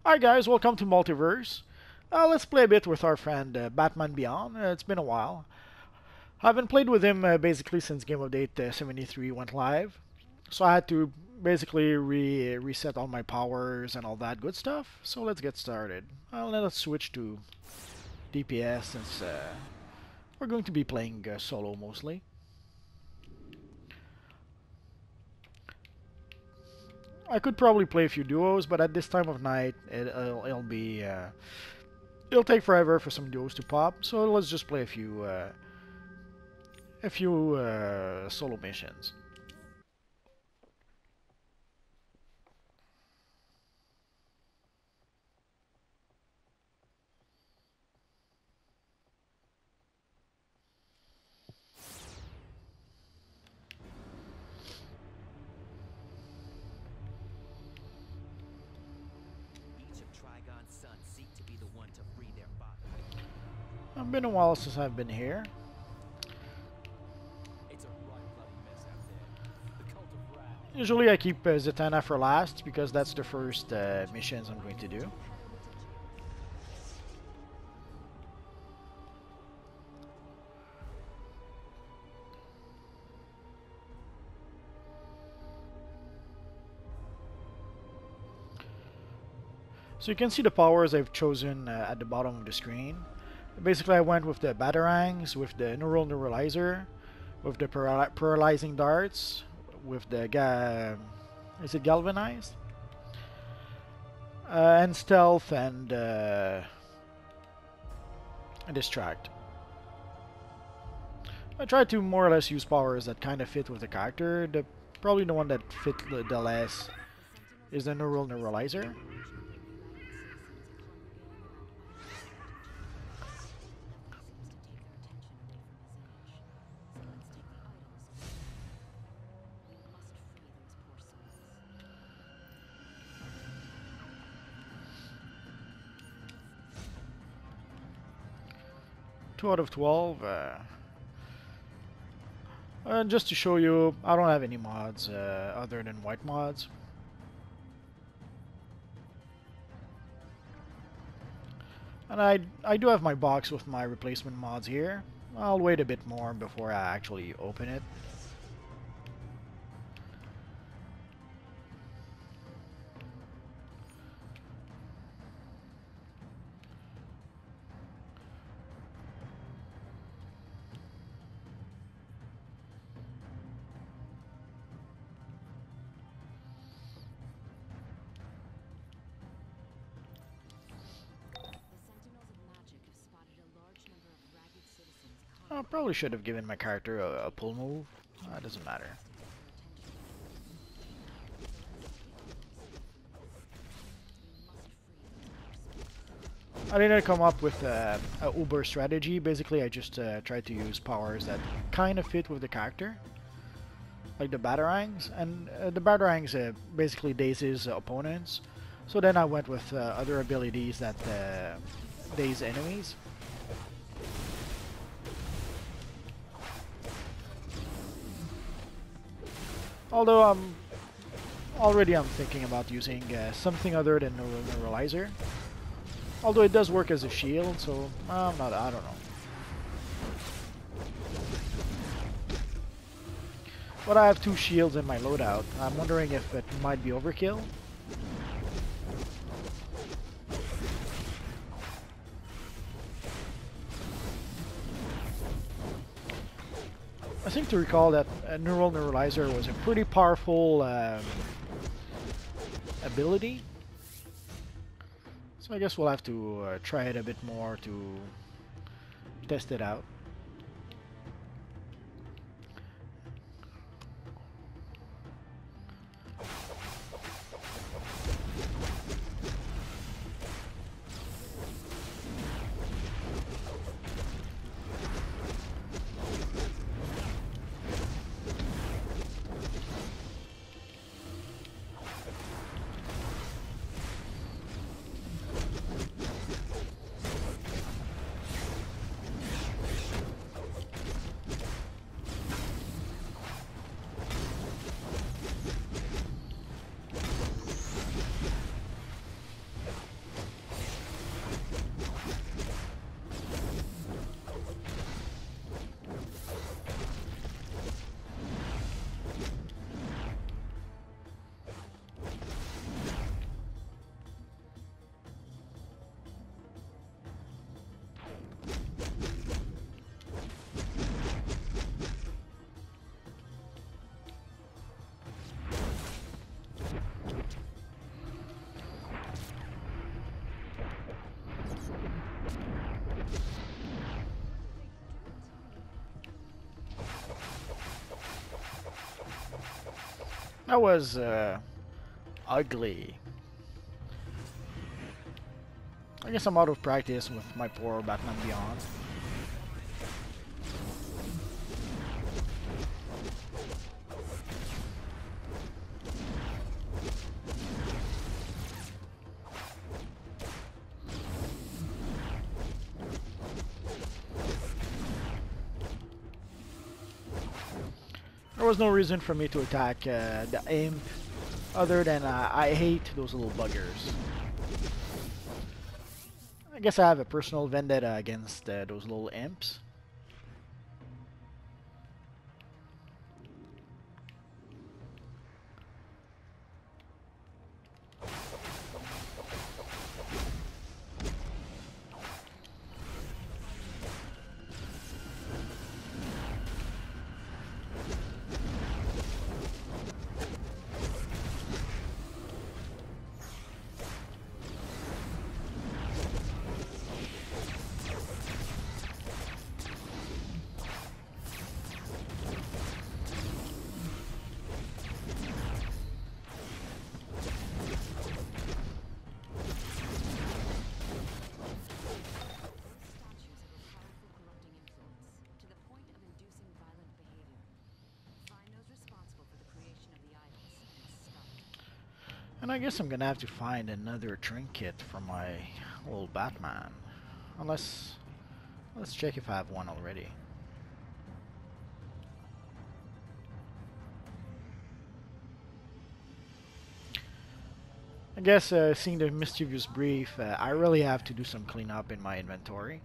Hi guys, welcome to Multiverse. Let's play a bit with our friend Batman Beyond. It's been a while. I haven't played with him basically since Game Update 73 went live. So I had to basically reset all my powers and all that good stuff. So let's get started. Let us switch to DPS since we're going to be playing solo mostly. I could probably play a few duos, but at this time of night, it'll take forever for some duos to pop. So let's just play a few solo missions. It's been a while since I've been here. Usually I keep Zatanna for last because that's the first missions I'm going to do. So you can see the powers I've chosen at the bottom of the screen. Basically I went with the Batarangs, with the Neuralizer, with the Paralyzing Darts, with the is it Galvanized? And Stealth and Distract. I tried to more or less use powers that kind of fit with the character. Probably the one that fit the less is the Neuralizer. Two out of 12. And just to show you, I don't have any mods other than white mods. And I do have my box with my replacement mods here. I'll wait a bit more before I actually open it. I probably should have given my character a pull move. It doesn't matter. I didn't come up with a Uber strategy. Basically, I just tried to use powers that kind of fit with the character. Like the Batarangs. And the Batarangs basically dazes opponents. So then I went with other abilities that daze enemies. Although I'm thinking about using something other than Neuralizer. Although it does work as a shield, so I don't know. But I have two shields in my loadout. I'm wondering if it might be overkill. I seem to recall that Neuralizer was a pretty powerful ability. So I guess we'll have to try it a bit more to test it out. That was ugly. I guess I'm out of practice with my poor Batman Beyond. There was no reason for me to attack the imp, other than I hate those little buggers. I guess I have a personal vendetta against those little imps. And I guess I'm gonna have to find another trinket for my little Batman. Unless, let's check if I have one already. I guess seeing the mischievous brief, I really have to do some cleanup in my inventory.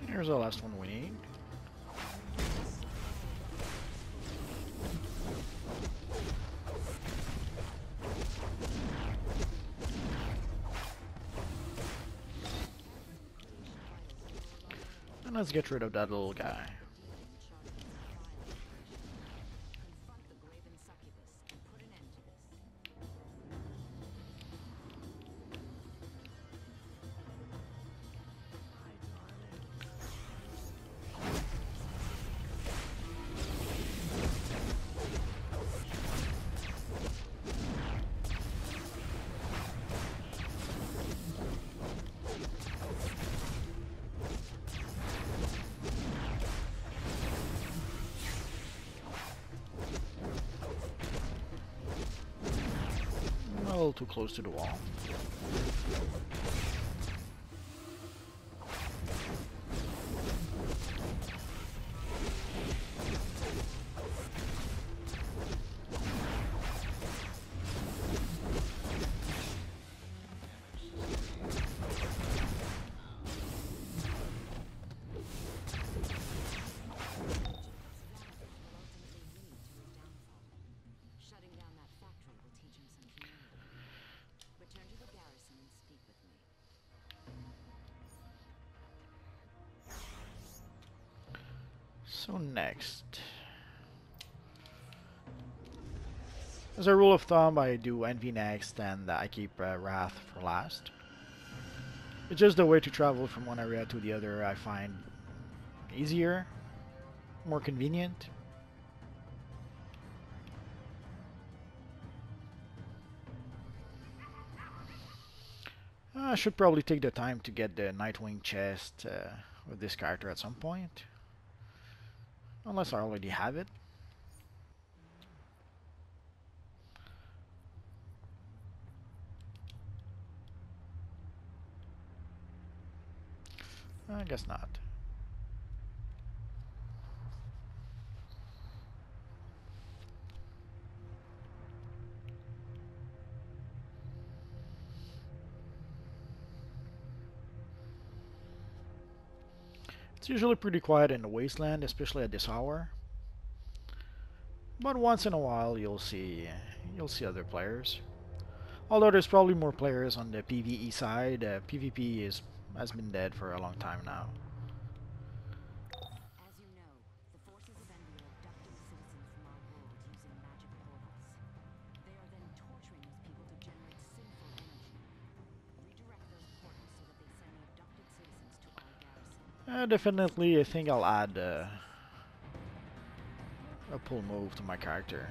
Here's the last one we need. And let's get rid of that little guy. A little too close to the wall. So next, as a rule of thumb, I do Envy next, and I keep Wrath for last. It's just the way to travel from one area to the other I find easier, more convenient. I should probably take the time to get the Nightwing chest with this character at some point. Unless I already have it. I guess not. It's usually pretty quiet in the wasteland, especially at this hour. But once in a while you'll see other players. Although there's probably more players on the PvE side, PvP has been dead for a long time now. As you know, the forces of Envy are abducting citizens from our world using magic portals. They are then torturing those people to generate sinful energy. Redirect those portals so that they send the abducted citizens to our garrison. Definitely, I think I'll add a pull move to my character.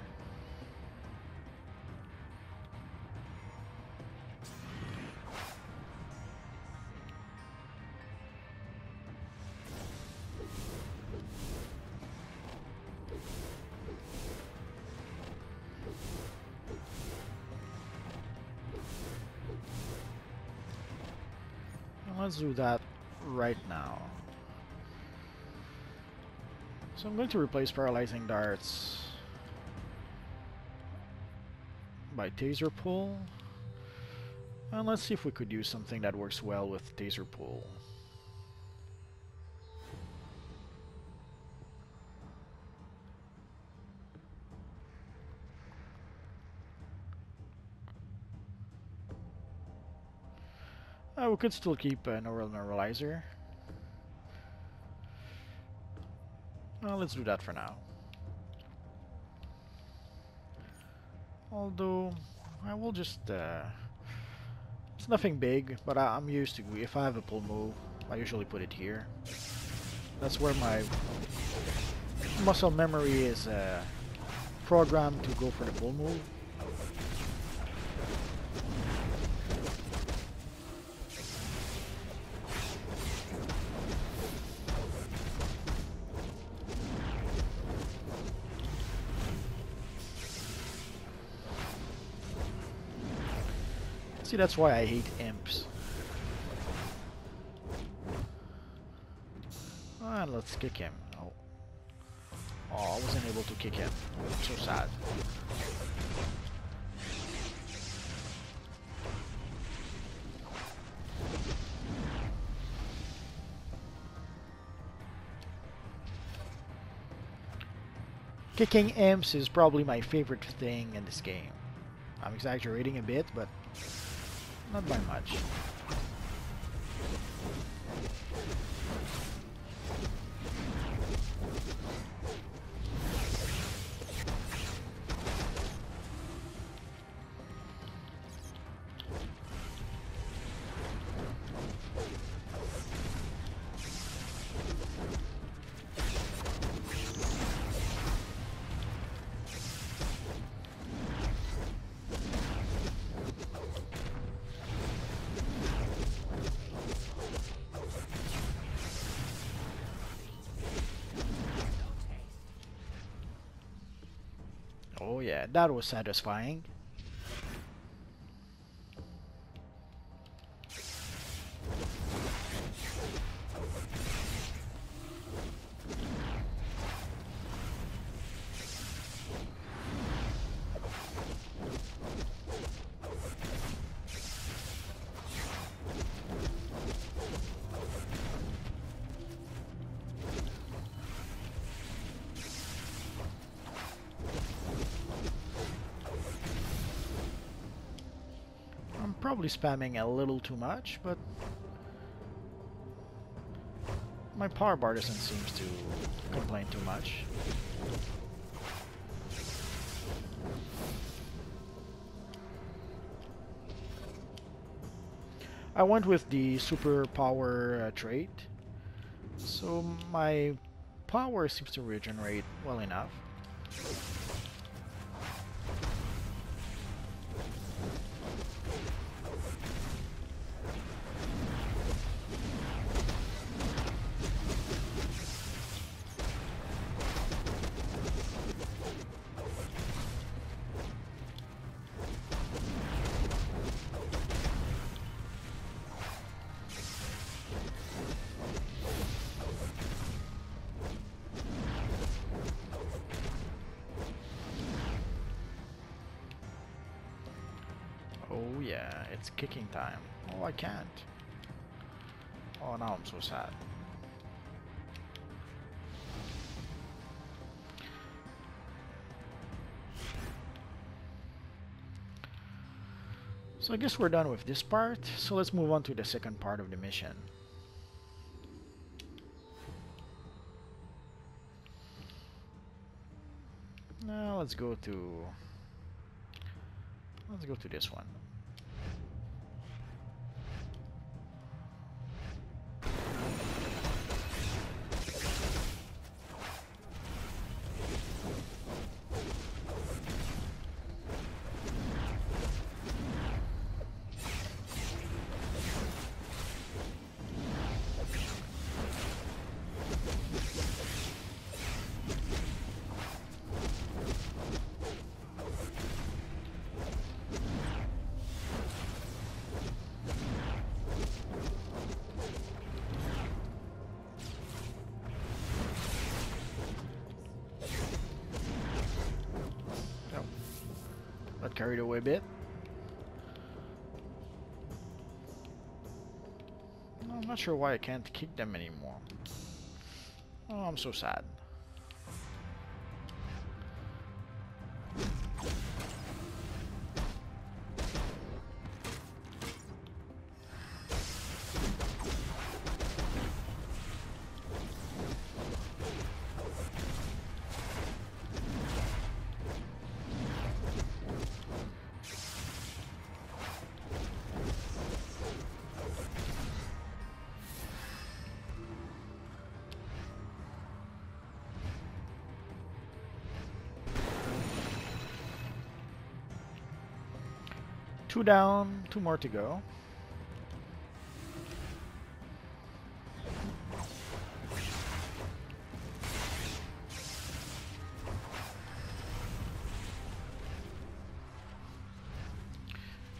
Let's do that right now. So I'm going to replace Paralyzing Darts by Taser Pull. And let's see if we could use something that works well with Taser Pull. We could still keep Neural Neuralizer. Let's do that for now. Although, I will just... it's nothing big, but I'm used to... If I have a pull move, I usually put it here. That's where my muscle memory is programmed to go for the pull move. See, that's why I hate imps. And let's kick him. Oh. Oh, I wasn't able to kick him. I'm so sad. Kicking imps is probably my favorite thing in this game. I'm exaggerating a bit, but not by much. Oh yeah, that was satisfying. Probably spamming a little too much, but My power bar doesn't seem to complain too much. I went with the super power trait, so my power seems to regenerate well enough. Oh yeah, it's kicking time. Oh, I can't. Oh, now I'm so sad. So I guess we're done with this part, so let's move on to the second part of the mission. Now let's go to this one. Got carried away a bit. I'm not sure why I can't kick them anymore. Oh, I'm so sad. Two down, two more to go.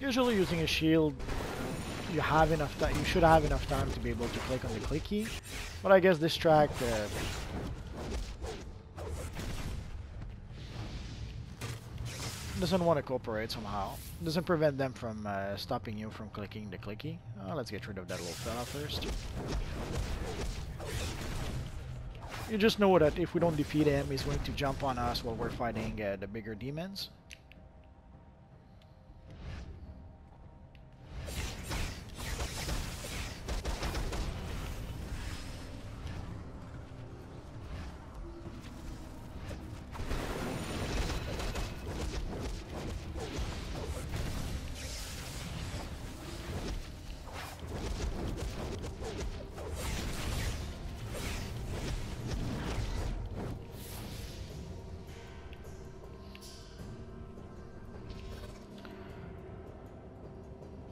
Usually using a shield, you have enough time. You should have enough time to be able to click on the click key, but I guess this track doesn't want to cooperate somehow. Doesn't prevent them from stopping you from clicking the clicky. Let's get rid of that little fella first. You just know that if we don't defeat him, he's going to jump on us while we're fighting the bigger demons.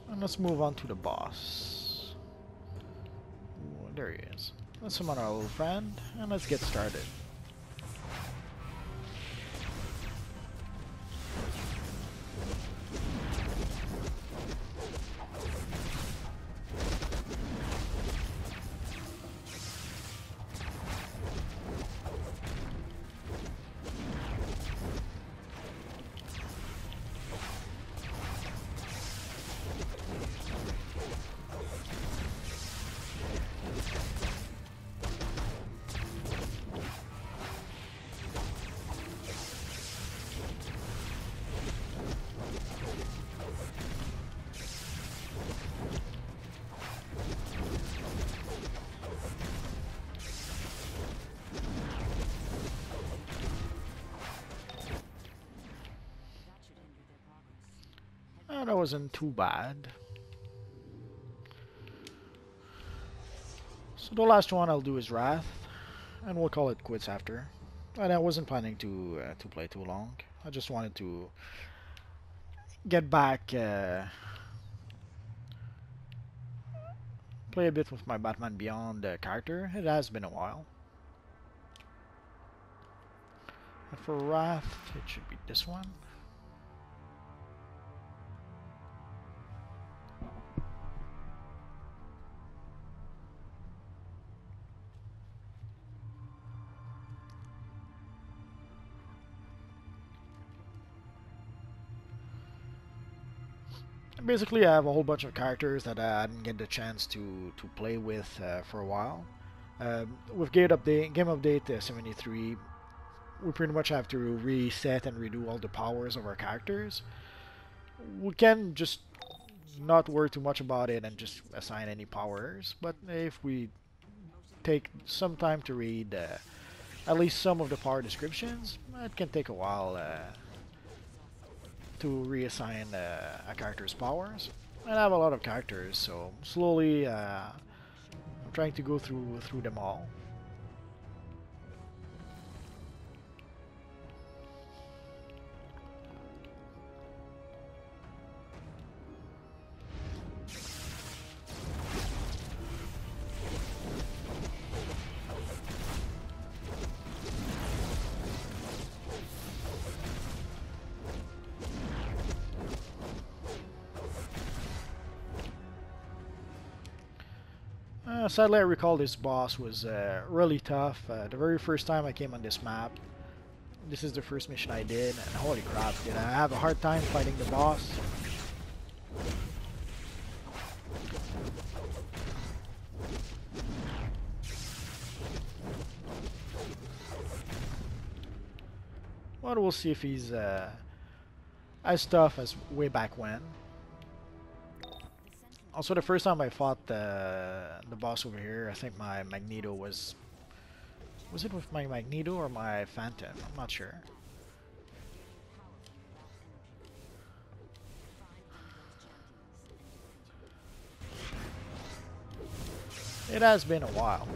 And let's move on to the boss. Ooh, there he is. Let's summon our little friend, and let's get started. That wasn't too bad. So the last one I'll do is Wrath, and we'll call it quits after. And I wasn't planning to play too long. I just wanted to get back, play a bit with my Batman Beyond character. It has been a while. And for Wrath, it should be this one. Basically, I have a whole bunch of characters that I didn't get the chance to play with for a while. With Game Update 73, we pretty much have to reset and redo all the powers of our characters. We can just not worry too much about it and just assign any powers, but if we take some time to read at least some of the power descriptions, it can take a while to reassign a character's powers. And I have a lot of characters, so slowly I'm trying to go through them all. Sadly, I recall this boss was really tough. The very first time I came on this map, this is the first mission I did, and holy crap, did I have a hard time fighting the boss. But we'll see if he's as tough as way back when. Also, the first time I fought the boss over here, I think my Magneto was... Was it with my Magneto or my Phantom? I'm not sure. It has been a while.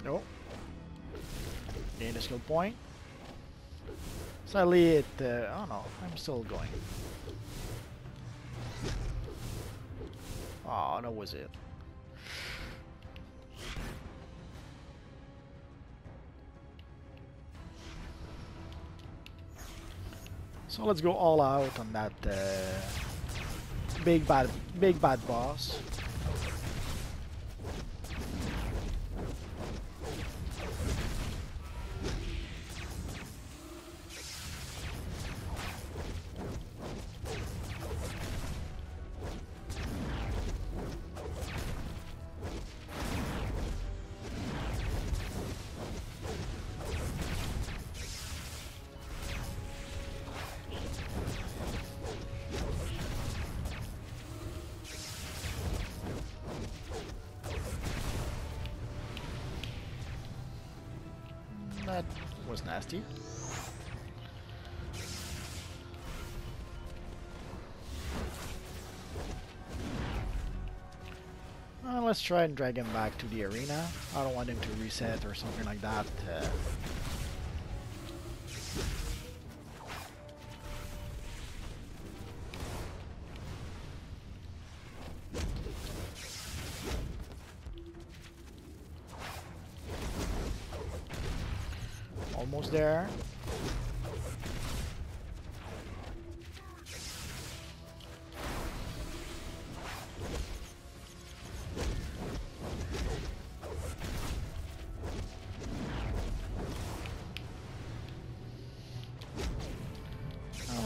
Nope. Gain a skill point. Sadly, it. Oh no, I'm still going. Oh, that was it. So let's go all out on that big bad boss. That was nasty. Let's try and drag him back to the arena. I don't want him to reset or something like that. Almost there.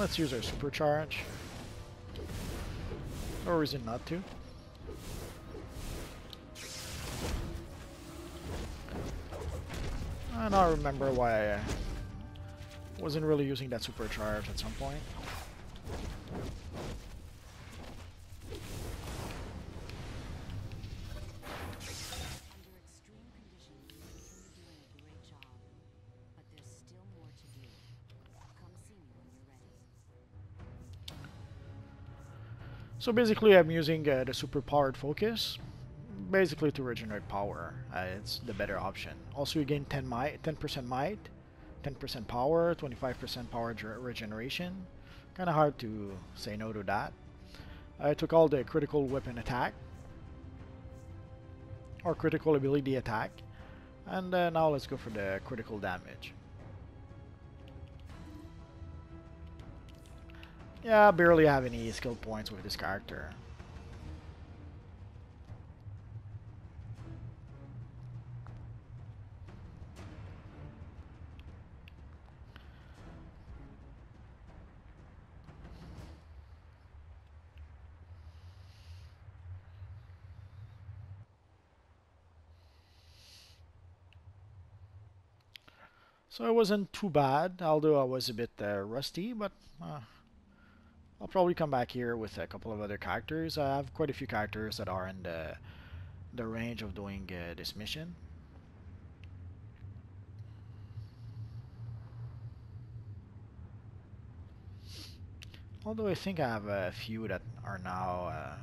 Let's use our supercharge. No reason not to. I now remember why I wasn't really using that supercharge at some point. Under extreme conditions, you're doing a great job. But there's still more to do. Come see me when you're ready. So basically I'm using the super powered focus basically to regenerate power. It's the better option. Also you gain 10% might, 10% power, 25% power regeneration. Kind of hard to say no to that. I took all the critical weapon attack or critical ability attack, and now let's go for the critical damage. Yeah, I barely have any skill points with this character. So it wasn't too bad, although I was a bit rusty, but I'll probably come back here with a couple of other characters. I have quite a few characters that are in the range of doing this mission. Although I think I have a few that are now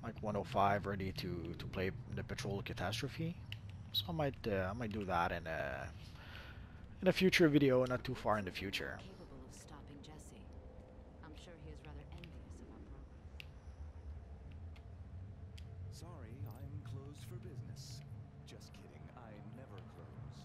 like 105 ready to play the Patrol Catastrophe. So I might do that in a future video, not too far in the future. Capable of stopping Jesse. I'm sure he is rather envious of our program. Sorry, I'm closed for business. Just kidding, I never close.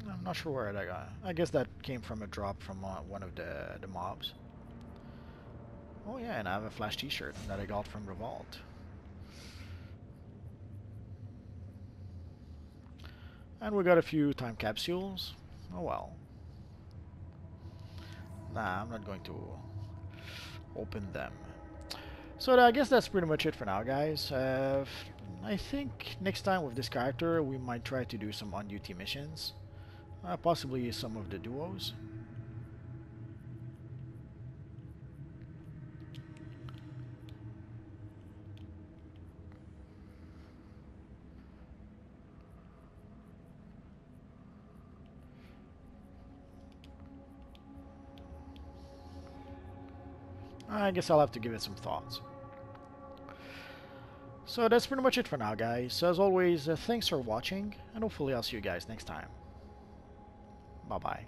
I'm not sure where that got. I guess that came from a drop from one of the mobs. Oh yeah, and I have a Flash t-shirt that I got from Revolt. And we got a few time capsules. Oh well. Nah, I'm not going to open them. So I guess that's pretty much it for now, guys. I think next time with this character we might try to do some on-duty missions. Possibly some of the duos. I guess I'll have to give it some thoughts. So that's pretty much it for now, guys. As always, thanks for watching, and hopefully I'll see you guys next time. Bye-bye.